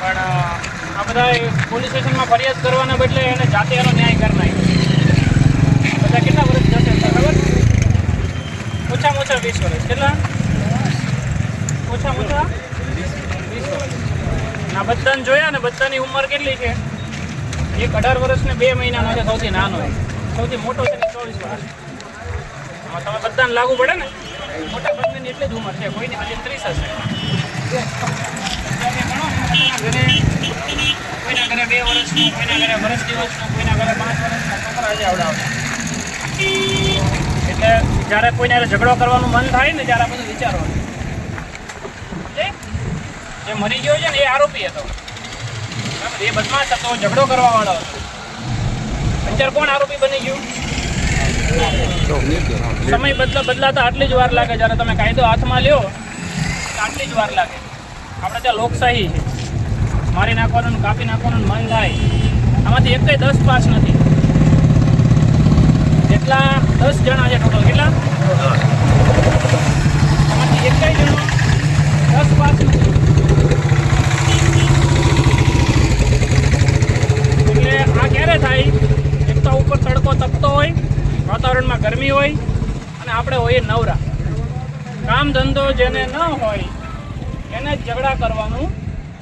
પણ આ બધા પોલીસ સ્ટેશનમાં ફરિયાદ કરવાના બદલે એને જાતે એનો ન્યાય કરી નાખ્યો. બધા કેટલા વર્ષ જશે ખબર? ઓછામાં ઓછા 20 વર્ષ. કેટલા? ઓછામાં ઓછા 20 વર્ષ. આ બધાને જોયા ને, બધાની ઉંમર કેટલી છે? એક 18 વર્ષ ને 2 મહિનાનો છે, સૌથી નાનો. સૌથી મોટો છે 24 વર્ષ. તમે બધાને લાગુ પડે ને, મોટા ભાગની એટલી જ ઉંમર છે, કોઈની પછી 30 હશે. કોઈના ઘરે 2 વર્ષનું, કોઈના ઘરે વર્ષ દિવસનું, કોઈના ઘરે 5 વર્ષના છોકરા છે આવડાવડા. એટલે જ્યારે કોઈને ઝઘડો કરવાનું મન થાય ને, ત્યારે આ બધું વિચારવાનું. જે મરી ગયો છે ને એ આરોપી હતો, એ બદમાશ હતો, ઝઘડો કરવા વાળો હતો. અત્યારે કોણ આરોપી બની ગયું? સમય બદલાતા આટલી જ વાર લાગે. જ્યારે તમે કાયદો હાથમાં લ્યો આટલી જ વાર લાગે. આપણે ત્યાં લોકશાહી છે, મારી નાખવાનું, કાપી નાખવાનું મન થાય. આમાંથી એક 10 પાસ નથી. એટલા 10 જણા છે ટોટલ. કેટલા? આમાંથી એક જણો 10 પાસ નથી. એટલે આ ક્યારે થાય? એક તો ઉપર તડકો તપતો હોય, વાતાવરણમાં ગરમી હોય, અને આપણે હોઈએ નવરા. કામ ધંધો જેને ન હોય એને ઝઘડા કરવાનું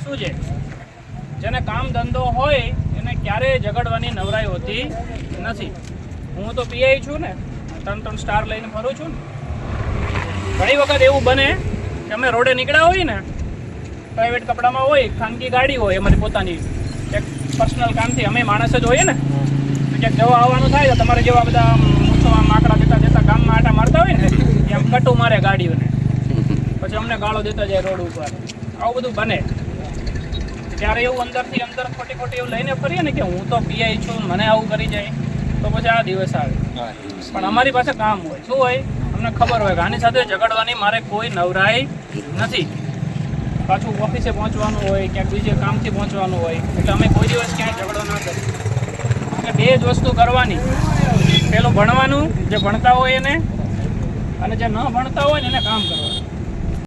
શું છે? જેને કામ ધંધો હોય એને ક્યારેય ઝઘડવાની નવરાઈ હોતી નથી. હું તો પીઆઈ છું ને, 3 સ્ટાર લઈને ફરું છું ને. ઘણી વખત એવું બને કે અમે રોડે નીકળ્યા હોય ને, પ્રાઇવેટ કપડામાં હોય, ખાનગી ગાડી હોય અમારી પોતાની, એક પર્સનલ કામથી અમે માણસ જ હોઈએ ને, ક્યાંક જવા આવવાનું થાય તો તમારે જેવા બધા મૂછોમાં માકડા દેતા ગામમાં આટા મારતા હોય ને, એમ કટું મારે ગાડીઓને, પછી અમને ગાળો દેતા જાય રોડ ઉપર. આવું બધું બને. ત્યારે એવું અંદર ખોટી એવું લઈને ફરીએ ને કે હું તો પીઆઈ છું, મને આવું કરી જાય, તો પછી આ દિવસ આવે. પણ અમારી પાસે કામ હોય. શું હોય? અમને ખબર હોય કે આની સાથે ઝઘડવાની મારે કોઈ નવરાઈ નથી. પાછું ઓફિસે પહોંચવાનું હોય, ક્યાંક બીજે કામથી પહોંચવાનું હોય, એટલે અમે કોઈ દિવસ ક્યાંય ઝઘડો ના કરીએ. એટલે 2 જ વસ્તુ કરવાની. પેલું ભણવાનું, જે ભણતા હોય એને, અને જે ન ભણતા હોય ને એને કામ કરવાનું.